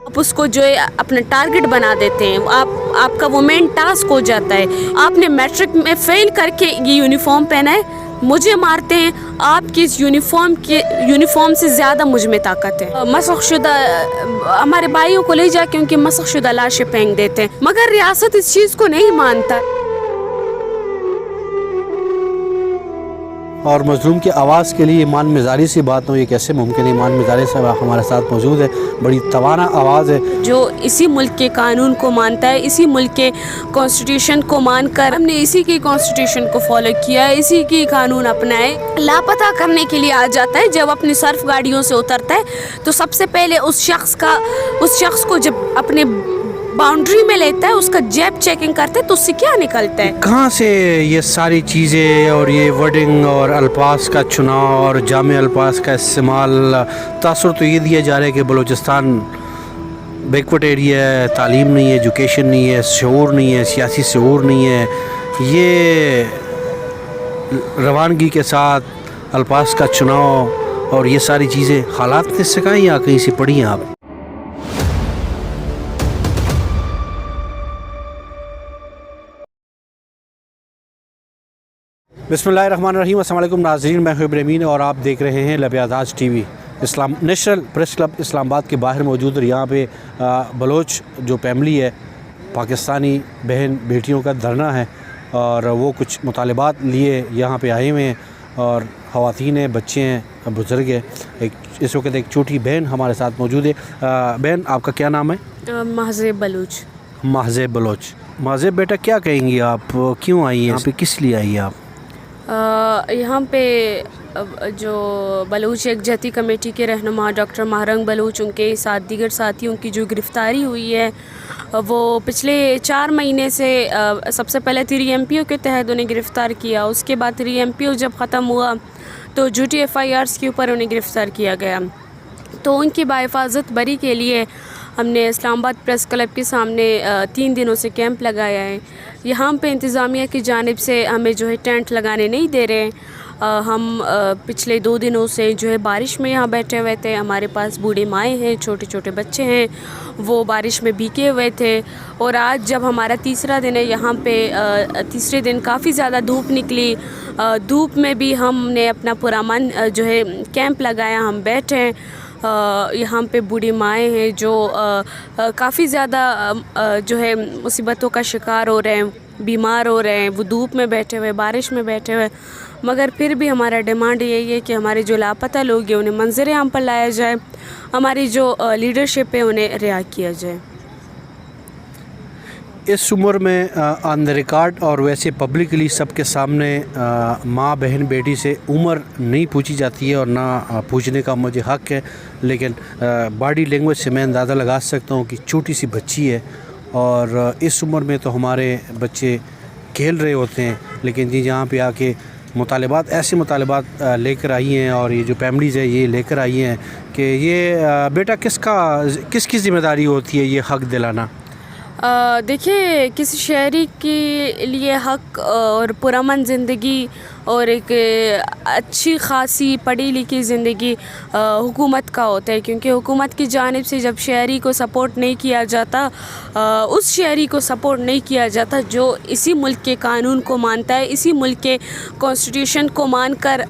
آپ اس کو جو ہے اپنا ٹارگٹ بنا دیتے ہیں، آپ کا وہ مین ٹاسک ہو جاتا ہے. آپ نے میٹرک میں فیل کر کے یہ یونیفارم پہنا ہے، مجھے مارتے ہیں. آپ کی اس یونیفارم سے زیادہ مجھ میں طاقت ہے. مسخ شدہ ہمارے بھائیوں کو لے جا کے ان کی مسخ شدہ لاشیں پھینک دیتے ہیں، مگر ریاست اس چیز کو نہیں مانتا. اور مظلوم کی آواز کے لیے ایمان مزاری سی بات ہو، یہ کیسے ممکن ہے؟ ایمان مزاری صاحب ہمارے ساتھ موجود ہے، بڑی توانا آواز ہے. جو اسی ملک کے قانون کو مانتا ہے، اسی ملک کے کانسٹیٹیوشن کو مان کر ہم نے اسی کی کانسٹیٹیوشن کو فالو کیا ہے، اسی کی قانون اپنائے. لاپتہ کرنے کے لیے آ جاتا ہے. جب اپنی صرف گاڑیوں سے اترتا ہے تو سب سے پہلے اس شخص کو جب اپنے باؤنڈری میں لیتا ہے، اس کا جیب چیکنگ کرتا ہے تو اس سے کیا نکلتا ہے. کہاں سے یہ ساری چیزیں اور یہ ورڈنگ اور الفاظ کا چناؤ اور جامع الفاظ کا استعمال؟ تاثر تو یہ دیا جا رہا ہے کہ بلوچستان بیکورڈ ایریا ہے، تعلیم نہیں ہے، ایجوکیشن نہیں ہے، شعور نہیں ہے، سیاسی شعور نہیں ہے. یہ روانگی کے ساتھ الفاظ کا چناؤ اور یہ ساری چیزیں حالات نے سکھائیں یا کہیں سے پڑھی ہیں آپ؟ بسم اللہ الرحمن الرحیم. السلام علیکم ناظرین، میں حبیب امین اور آپ دیکھ رہے ہیں لب اعزاز ٹی وی. National press club Islamabad کے باہر موجود، اور یہاں پہ بلوچ جو فیملی ہے، پاکستانی بہن بیٹیوں کا دھرنا ہے اور وہ کچھ مطالبات لیے یہاں پہ آئے ہوئے ہیں. اور خواتین ہیں، بچے ہیں، بزرگ ہیں. اس وقت ایک چھوٹی بہن ہمارے ساتھ موجود ہے. بہن، آپ کا کیا نام ہے؟ مہذب بلوچ. مہذب بلوچ. مہذب بیٹا، کیا کہیں گی آپ؟ کیوں آئی ہیں یہاں پہ؟ کس لیے آئی ہیں آپ؟ یہاں پہ جو بلوچ یکجہتی کمیٹی کے رہنما ڈاکٹر مہرنگ بلوچ، ان کے ساتھ دیگر ساتھیوں کی جو گرفتاری ہوئی ہے، وہ پچھلے 4 مہینے سے سب سے پہلے 3 MPO کے تحت انہیں گرفتار کیا. اس کے بعد 3 MPO جب ختم ہوا تو جھوٹی FIRs کے اوپر انہیں گرفتار کیا گیا. تو ان کی بحفاظت بری کے لیے ہم نے اسلام آباد پریس کلب کے سامنے 3 دنوں سے کیمپ لگایا ہے. یہاں پہ انتظامیہ کی جانب سے ہمیں جو ہے ٹینٹ لگانے نہیں دے رہے. ہم پچھلے 2 دنوں سے جو ہے بارش میں یہاں بیٹھے ہوئے تھے. ہمارے پاس بوڑھے مائیں ہیں، چھوٹے چھوٹے بچے ہیں، وہ بارش میں بھیگے ہوئے تھے. اور آج جب ہمارا تیسرا دن ہے یہاں پہ، تیسرے دن کافی زیادہ دھوپ نکلی. دھوپ میں بھی ہم نے اپنا پرامن جو ہے کیمپ لگایا، ہم بیٹھے. یہاں پہ بوڑھی مائیں ہیں جو کافی زیادہ جو ہے مصیبتوں کا شکار ہو رہے ہیں، بیمار ہو رہے ہیں. وہ دھوپ میں بیٹھے ہوئے، بارش میں بیٹھے ہوئے، مگر پھر بھی ہمارا ڈیمانڈ یہی ہے کہ ہمارے جو لاپتہ لوگ ہیں انہیں منظر عام پر لایا جائے، ہماری جو لیڈرشپ ہے انہیں رہا کیا جائے. اس عمر میں آن دا ریکارڈ اور ویسے پبلکلی سب کے سامنے ماں بہن بیٹی سے عمر نہیں پوچھی جاتی ہے اور نہ پوچھنے کا مجھے حق ہے، لیکن باڈی لینگویج سے میں اندازہ لگا سکتا ہوں کہ چھوٹی سی بچی ہے. اور اس عمر میں تو ہمارے بچے کھیل رہے ہوتے ہیں، لیکن جہاں پہ آ کے ایسے مطالبات لے کر آئی ہیں، اور یہ جو فیملیز ہے یہ لے کر آئی ہیں کہ یہ بیٹا کس کی ذمہ داری ہوتی ہے یہ حق دلانا؟ دیکھیے، کسی شہری کے لیے حق اور پرامن زندگی اور ایک اچھی خاصی پڑھی لکھی زندگی حکومت کا ہوتا ہے، کیونکہ حکومت کی جانب سے جب شہری کو سپورٹ نہیں کیا جاتا، اس شہری کو سپورٹ نہیں کیا جاتا جو اسی ملک کے قانون کو مانتا ہے، اسی ملک کے کانسٹیٹیوشن کو مان کر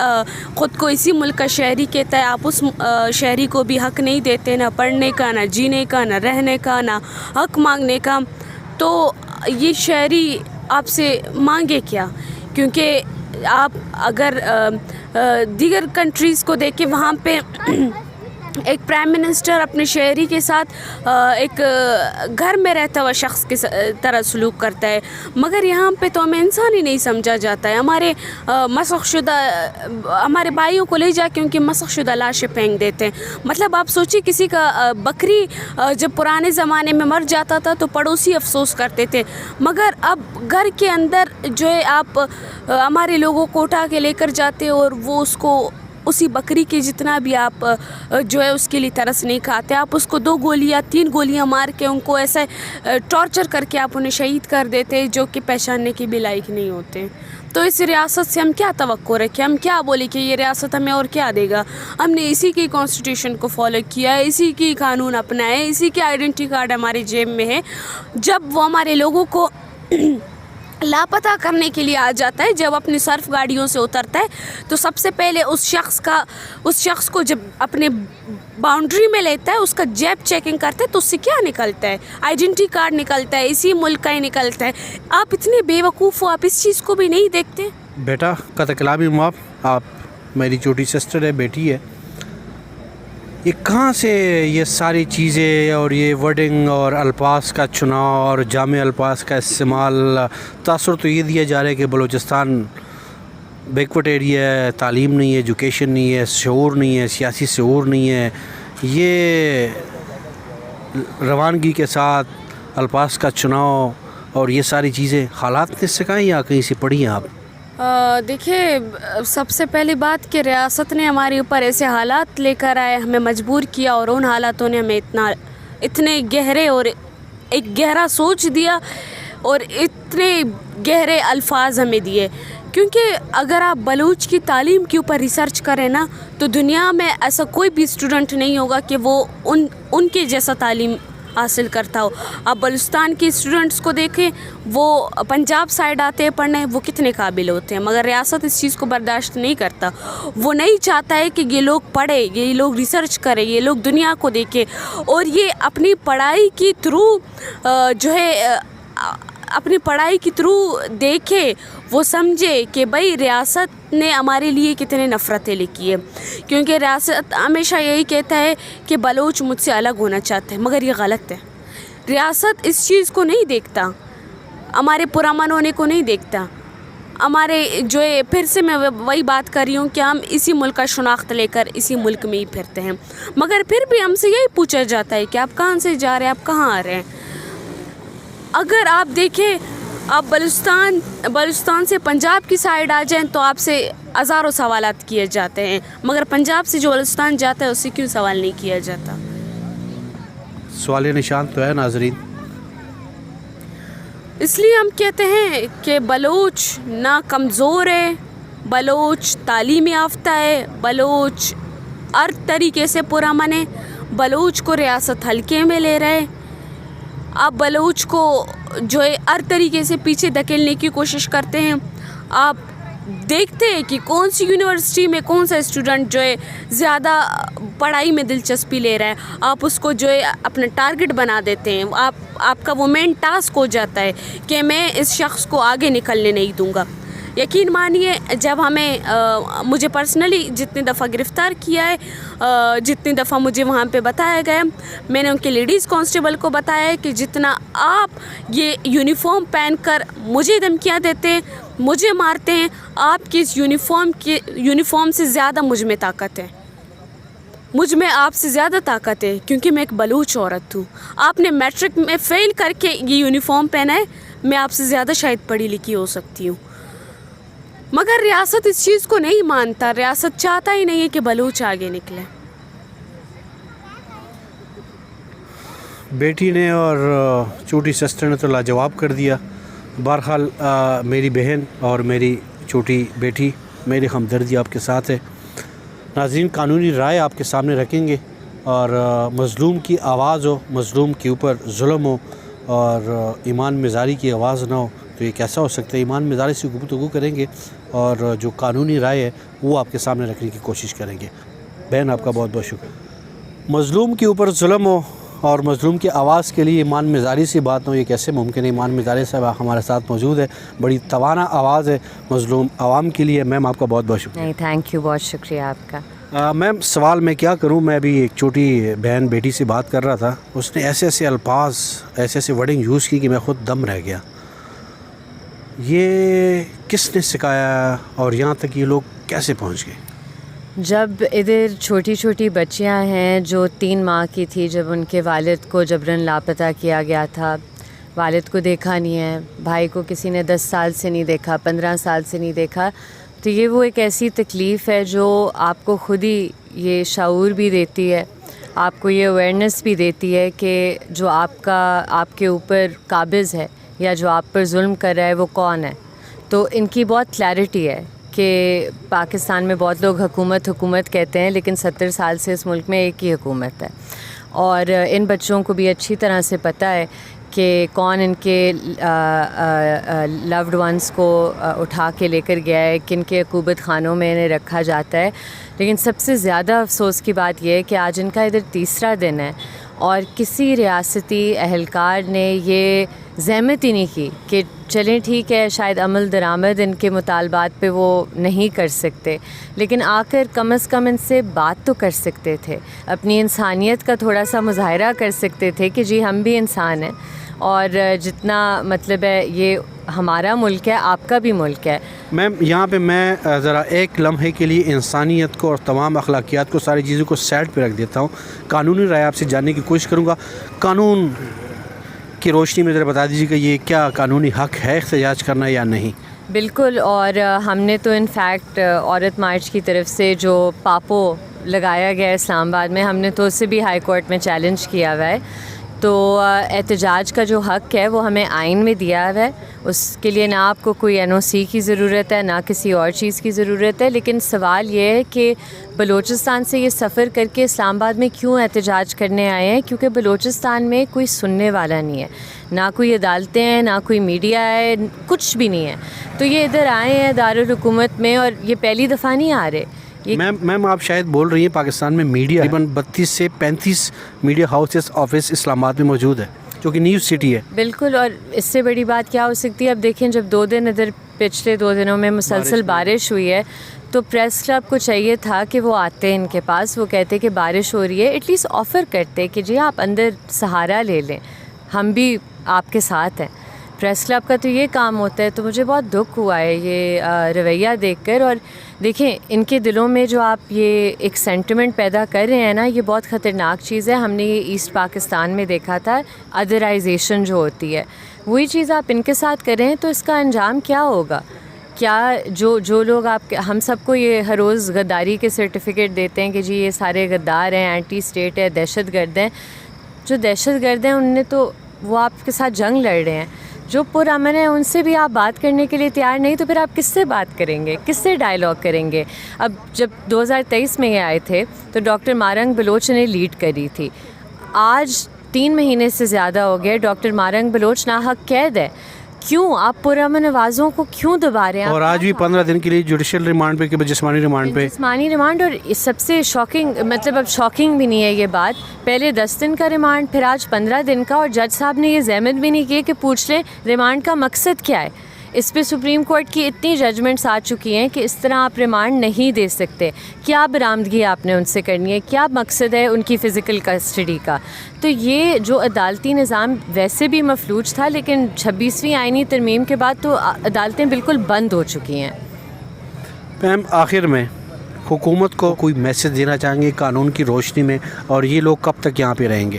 خود کو اسی ملک کا شہری کہتا ہے. آپ اس شہری کو بھی حق نہیں دیتے، نہ پڑھنے کا، نہ جینے کا، نہ رہنے کا، نہ حق مانگنے کا. تو یہ شہری آپ سے مانگے کیا؟ کیونکہ آپ اگر دیگر کنٹریز کو دیکھیں، وہاں پہ ایک پرائم منسٹر اپنے شہری کے ساتھ ایک گھر میں رہتا ہوا شخص کی طرح سلوک کرتا ہے، مگر یہاں پہ تو ہمیں انسان ہی نہیں سمجھا جاتا ہے. ہمارے بھائیوں کو لے جا کے ان کی مسخ شدہ لاشیں پھینک دیتے ہیں. مطلب آپ سوچیں، کسی کا بکری جب پرانے زمانے میں مر جاتا تھا تو پڑوسی افسوس کرتے تھے، مگر اب گھر کے اندر جو ہے آپ ہمارے لوگوں کو اٹھا کے لے کر جاتے اور وہ اس کو اسی بکری کے جتنا بھی آپ جو ہے اس کے لیے ترس نہیں کھاتے. آپ اس کو 2 گولیاں 3 گولیاں مار کے ان کو ایسے ٹارچر کر کے آپ انہیں شہید کر دیتے جو کہ پہچاننے کے بھی لائق نہیں ہوتے. تو اس ریاست سے ہم کیا توقع رکھیں؟ ہم کیا بولے کہ یہ ریاست ہمیں اور کیا دے گا؟ ہم نے اسی کی کانسٹیٹیوشن کو فالو کیا ہے، اسی کی قانون اپنائے، اسی کے آئیڈینٹی کارڈ ہمارے جیب میں ہے. جب وہ ہمارے لوگوں کو لاپتہ کرنے کے لیے آ جاتا ہے، جب اپنی صرف گاڑیوں سے اترتا ہے، تو سب سے پہلے اس شخص کو جب اپنے باؤنڈری میں لیتا ہے، اس کا جیب چیکنگ کرتا ہے، تو اس سے کیا نکلتا ہے؟ آئیڈینٹی کارڈ نکلتا ہے، اسی ملک کا ہی نکلتا ہے. آپ اتنے بے وقوف ہو، آپ اس چیز کو بھی نہیں دیکھتے؟ بیٹا قطع کلامی معاف، آپ میری چھوٹی سسٹر ہے، بیٹی ہے. یہ کہاں سے یہ ساری چیزیں اور یہ ورڈنگ اور الفاظ کا چناؤ اور جامع الفاظ کا استعمال؟ تاثر تو یہ دیا جا رہا ہے کہ بلوچستان بیکورڈ ایریا ہے، تعلیم نہیں ہے، ایجوکیشن نہیں ہے، شعور نہیں ہے، سیاسی شعور نہیں ہے. یہ روانگی کے ساتھ الفاظ کا چناؤ اور یہ ساری چیزیں حالات نے سکھائیں یا کہیں سے پڑھی ہیں آپ؟ دیکھیے، سب سے پہلی بات کہ ریاست نے ہمارے اوپر ایسے حالات لے کر آئے، ہمیں مجبور کیا، اور ان حالاتوں نے ہمیں اتنے گہرے اور ایک گہرا سوچ دیا اور اتنے گہرے الفاظ ہمیں دیے. کیونکہ اگر آپ بلوچ کی تعلیم کے اوپر ریسرچ کریں نا، تو دنیا میں ایسا کوئی بھی اسٹوڈنٹ نہیں ہوگا کہ وہ ان کے جیسا تعلیم حاصل کرتا ہو. آپ بلوچستان کے اسٹوڈنٹس کو دیکھیں، وہ پنجاب سائڈ آتے ہیں پڑھنے، وہ کتنے قابل ہوتے ہیں، مگر ریاست اس چیز کو برداشت نہیں کرتا. وہ نہیں چاہتا ہے کہ یہ لوگ پڑھیں، یہ لوگ ریسرچ کریں، یہ لوگ دنیا کو دیکھیں، اور یہ اپنی پڑھائی کی تھرو دیکھے، وہ سمجھے کہ بھائی ریاست نے ہمارے لیے کتنے نفرتیں لکھی ہے. کیونکہ ریاست ہمیشہ یہی کہتا ہے کہ بلوچ مجھ سے الگ ہونا چاہتے ہیں، مگر یہ غلط ہے. ریاست اس چیز کو نہیں دیکھتا، ہمارے پرامن ہونے کو نہیں دیکھتا. ہمارے جو ہے، پھر سے میں وہی بات کر رہی ہوں کہ ہم اسی ملک کا شناخت لے کر اسی ملک میں ہی پھرتے ہیں، مگر پھر بھی ہم سے یہی پوچھا جاتا ہے کہ آپ کہاں سے جا رہے ہیں، آپ کہاں آ رہے ہیں. اگر آپ دیکھیں، آپ بلوچستان سے پنجاب کی سائڈ آ جائیں تو آپ سے ہزاروں سوالات کیے جاتے ہیں، مگر پنجاب سے جو بلوچستان جاتا ہے اس سے کیوں سوال نہیں کیا جاتا؟ سوال نشان تو ہے ناظرین. اس لیے ہم کہتے ہیں کہ بلوچ نہ کمزور ہے، بلوچ تعلیم یافتہ ہے، بلوچ ہر طریقے سے پرامن ہے. بلوچ کو ریاست ہلکے میں لے رہے. آپ بلوچ کو جو ہے ہر طریقے سے پیچھے دھکیلنے کی کوشش کرتے ہیں. آپ دیکھتے ہیں کہ کون سی یونیورسٹی میں کون سا اسٹوڈنٹ جو ہے زیادہ پڑھائی میں دلچسپی لے رہا ہے، آپ اس کو جو ہے اپنا ٹارگٹ بنا دیتے ہیں. آپ کا وہ مین ٹاسک ہو جاتا ہے کہ میں اس شخص کو آگے نکلنے نہیں دوں گا. یقین مانیے، جب مجھے پرسنلی جتنی دفعہ گرفتار کیا ہے، جتنی دفعہ مجھے وہاں پہ بتایا گیا، میں نے ان کے لیڈیز کانسٹیبل کو بتایا ہے کہ جتنا آپ یہ یونیفارم پہن کر مجھے دھمکیاں دیتے ہیں، مجھے مارتے ہیں، آپ کی اس یونیفارم سے زیادہ مجھ میں طاقت ہے. مجھ میں آپ سے زیادہ طاقت ہے، کیونکہ میں ایک بلوچ عورت ہوں. آپ نے میٹرک میں فیل کر کے یہ یونیفارم پہنا ہے، میں آپ سے زیادہ شاید پڑھی لکھی ہو سکتی ہوں. مگر ریاست اس چیز کو نہیں مانتا. ریاست چاہتا ہی نہیں ہے کہ بلوچ آگے نکلے. بیٹی نے اور چھوٹی سسٹر نے تو لاجواب کر دیا. بہرحال میری بہن اور میری چھوٹی بیٹی، میری ہمدردی آپ کے ساتھ ہے. ناظرین، قانونی رائے آپ کے سامنے رکھیں گے، اور مظلوم کی آواز ہو، مظلوم کے اوپر ظلم ہو اور ایمان مزاری کی آواز نہ ہو تو یہ کیسا ہو سکتا ہے؟ ایمان مزاری سے گفتگو کریں گے اور جو قانونی رائے ہے وہ آپ کے سامنے رکھنے کی کوشش کریں گے. بہن، آپ کا بہت بہت شکریہ. مظلوم کے اوپر ظلم ہو اور مظلوم کی آواز کے لیے ایمان مزاری سے بات ہو، یہ کیسے ممکن ہے؟ ایمان مزاری صاحب ہمارے ساتھ موجود ہے. بڑی توانا آواز ہے مظلوم عوام کے لیے. میم، آپ کا بہت بہت شکریہ. نہیں، تھینک یو، بہت شکریہ آپ کا. میم، سوال میں کیا کروں، میں ابھی ایک چھوٹی بہن بیٹی سے بات کر رہا تھا، اس نے ایسے الفاظ، ایسے ورڈنگ یوز کی کہ میں خود دم رہ گیا. یہ کس نے سکھایا اور یہاں تک یہ لوگ کیسے پہنچ گئے؟ جب ادھر چھوٹی چھوٹی بچیاں ہیں جو 3 ماہ کی تھی، جب ان کے والد کو جبراً لاپتہ کیا گیا تھا، والد کو دیکھا نہیں ہے، بھائی کو کسی نے 10 سال سے نہیں دیکھا، 15 سال سے نہیں دیکھا، تو یہ وہ ایک ایسی تکلیف ہے جو آپ کو خود ہی یہ شعور بھی دیتی ہے، آپ کو یہ اویئرنیس بھی دیتی ہے کہ جو آپ کے اوپر قابض ہے یا جو آپ پر ظلم کر رہا ہے وہ کون ہے. تو ان کی بہت کلیئرٹی ہے کہ پاکستان میں بہت لوگ حکومت کہتے ہیں، لیکن 70 سال سے اس ملک میں ایک ہی حکومت ہے، اور ان بچوں کو بھی اچھی طرح سے پتہ ہے کہ کون ان کے لوڈ ونس کو اٹھا کے لے کر گیا ہے، کن کے عقوبت خانوں میں انہیں رکھا جاتا ہے. لیکن سب سے زیادہ افسوس کی بات یہ ہے کہ آج ان کا ادھر تیسرا دن ہے اور کسی ریاستی اہلکار نے یہ زحمت ہی نہیں کی کہ چلیں ٹھیک ہے شاید عمل درآمد ان کے مطالبات پہ وہ نہیں کر سکتے، لیکن آ کر کم از کم ان سے بات تو کر سکتے تھے، اپنی انسانیت کا تھوڑا سا مظاہرہ کر سکتے تھے کہ جی ہم بھی انسان ہیں، اور جتنا مطلب ہے یہ ہمارا ملک ہے، آپ کا بھی ملک ہے. میم یہاں پہ میں ذرا ایک لمحے کے لیے انسانیت کو اور تمام اخلاقیات کو، ساری چیزوں کو سائڈ پہ رکھ دیتا ہوں. قانونی رائے آپ سے جاننے کی کوشش کروں گا. قانون کی روشنی میں ذرا بتا دیجیے کہ یہ کیا قانونی حق ہے احتجاج کرنا یا نہیں؟ بالکل، اور ہم نے تو انفیکٹ عورت مارچ کی طرف سے جو پاپو لگایا گیا ہے اسلام آباد میں، ہم نے تو اسے بھی ہائی کورٹ میں چیلنج کیا ہوا ہے. تو احتجاج کا جو حق ہے وہ ہمیں آئین میں دیا ہوا ہے، اس کے لیے نہ آپ کو کوئی NOC کی ضرورت ہے، نہ کسی اور چیز کی ضرورت ہے. لیکن سوال یہ ہے کہ بلوچستان سے یہ سفر کر کے اسلام آباد میں کیوں احتجاج کرنے آئے ہیں؟ کیونکہ بلوچستان میں کوئی سننے والا نہیں ہے، نہ کوئی عدالتیں ہیں، نہ کوئی میڈیا ہے، کچھ بھی نہیں ہے. تو یہ ادھر آئے ہیں دارالحکومت میں، اور یہ پہلی دفعہ نہیں آ رہے. میم آپ شاید بول رہی ہیں پاکستان میں میڈیا تقریباً 32 سے 35 میڈیا ہاؤسز آفس اسلام آباد میں موجود ہے، جو کہ نیوز سٹی ہے. بالکل، اور اس سے بڑی بات کیا ہو سکتی ہے؟ اب دیکھیں جب 2 دن ادھر پچھلے 2 دنوں میں مسلسل بارش ہوئی ہے، تو پریس کلب کو چاہیے تھا کہ وہ آتے ان کے پاس، وہ کہتے کہ بارش ہو رہی ہے، ایٹ لیسٹ آفر کرتے کہ جی آپ اندر سہارا لے لیں، ہم بھی آپ کے ساتھ ہیں. پریس کلب کا تو یہ کام ہوتا ہے. تو مجھے بہت دکھ ہوا ہے یہ رویہ دیکھ کر. اور دیکھیں ان کے دلوں میں جو آپ یہ ایک سینٹیمنٹ پیدا کر رہے ہیں نا، یہ بہت خطرناک چیز ہے. ہم نے یہ ایسٹ پاکستان میں دیکھا تھا، ادرائزیشن جو ہوتی ہے، وہی چیز آپ ان کے ساتھ کریں تو اس کا انجام کیا ہوگا؟ کیا جو لوگ ہم سب کو یہ ہر روز غداری کے سرٹیفکیٹ دیتے ہیں کہ جی یہ سارے غدار ہیں، اینٹی اسٹیٹ ہے، دہشت گرد ہیں. جو دہشت گرد ہیں ان نے تو وہ آپ کے ساتھ جنگ لڑ رہے ہیں. جو پرامن ہیں ان سے بھی آپ بات کرنے کے لیے تیار نہیں، تو پھر آپ کس سے بات کریں گے؟ کس سے ڈائلاگ کریں گے؟ اب جب 2023 میں یہ آئے تھے تو ڈاکٹر مارنگ بلوچ نے لیڈ کری تھی. آج 3 مہینے سے زیادہ ہو گئے، ڈاکٹر مارنگ بلوچ ناحق قید ہے. کیوں آپ پرامن آوازوں کو کیوں دبا رہے ہیں؟ اور آج بھی 15 دن کے لیے جوڈیشل ریمانڈ پہ کہ جسمانی ریمانڈ پہ. جسمانی ریمانڈ، اور سب سے شاکنگ مطلب اب شاکنگ بھی نہیں ہے یہ بات، پہلے 10 دن کا ریمانڈ، پھر آج 15 دن کا، اور جج صاحب نے یہ زحمت بھی نہیں کی کہ پوچھ لیں ریمانڈ کا مقصد کیا ہے. اس پہ سپریم کورٹ کی اتنی ججمنٹس آ چکی ہیں کہ اس طرح آپ ریمانڈ نہیں دے سکتے. کیا برآمدگی آپ نے ان سے کرنی ہے؟ کیا مقصد ہے ان کی فزیکل کسٹڈی کا؟ تو یہ جو عدالتی نظام ویسے بھی مفلوج تھا، لیکن 26ویں آئینی ترمیم کے بعد تو عدالتیں بالکل بند ہو چکی ہیں. میم آخر میں حکومت کو کوئی میسج دینا چاہیں گے قانون کی روشنی میں، اور یہ لوگ کب تک یہاں پہ رہیں گے؟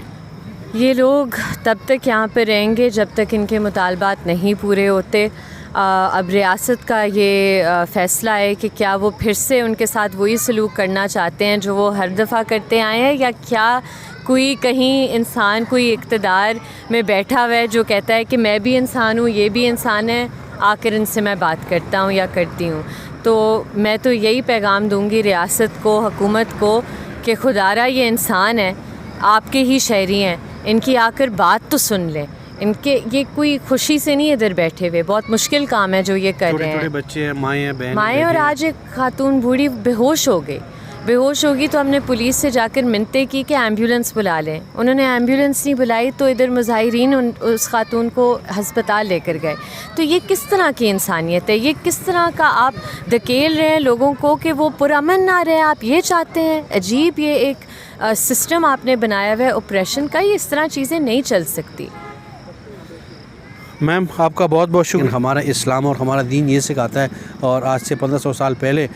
یہ لوگ تب تک یہاں پہ رہیں گے جب تک ان کے مطالبات نہیں پورے ہوتے. اب ریاست کا یہ فیصلہ ہے کہ کیا وہ پھر سے ان کے ساتھ وہی سلوک کرنا چاہتے ہیں جو وہ ہر دفعہ کرتے آئے ہیں، یا کیا کوئی کہیں انسان کوئی اقتدار میں بیٹھا ہوا ہے جو کہتا ہے کہ میں بھی انسان ہوں، یہ بھی انسان ہے، آ کر ان سے میں بات کرتا ہوں یا کرتی ہوں. تو میں تو یہی پیغام دوں گی ریاست کو، حکومت کو، کہ خدارا یہ انسان ہے، آپ کے ہی شہری ہیں، ان کی آ کر بات تو سن لیں. ان کے یہ کوئی خوشی سے نہیں ادھر بیٹھے ہوئے، بہت مشکل کام ہے جو یہ کر رہے ہیں. چھوٹے بچے ہیں، مائیں ہیں، بہن، مائیں، اور آج ایک خاتون بوڑھی بے ہوش ہو گئی. بے ہوش ہوگی تو ہم نے پولیس سے جا کر منتیں کی کہ ایمبولینس بلا لیں. انہوں نے ایمبولینس نہیں بلائی تو ادھر مظاہرین اس خاتون کو ہسپتال لے کر گئے. تو یہ کس طرح کی انسانیت ہے؟ یہ کس طرح کا آپ دھکیل رہے ہیں لوگوں کو کہ وہ پرامن نہ رہے؟ آپ یہ چاہتے ہیں؟ عجیب یہ ایک سسٹم آپ نے بنایا ہوا ہے اوپریشن کا. یہ اس طرح چیزیں نہیں چل سکتی. میم آپ کا بہت بہت شکریہ. ہمارا اسلام اور ہمارا دین یہ سکھاتا ہے، اور آج سے 1500 سال پہلے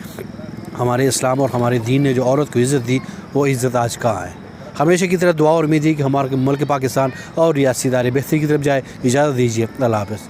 ہمارے اسلام اور ہمارے دین نے جو عورت کو عزت دی، وہ عزت آج کہاں ہے؟ ہمیشہ کی طرح دعا اور امید ہے کہ ہمارے ملک پاکستان اور ریاستی ادارے بہتری کی طرف جائے. اجازت دیجیے، اللہ حافظ.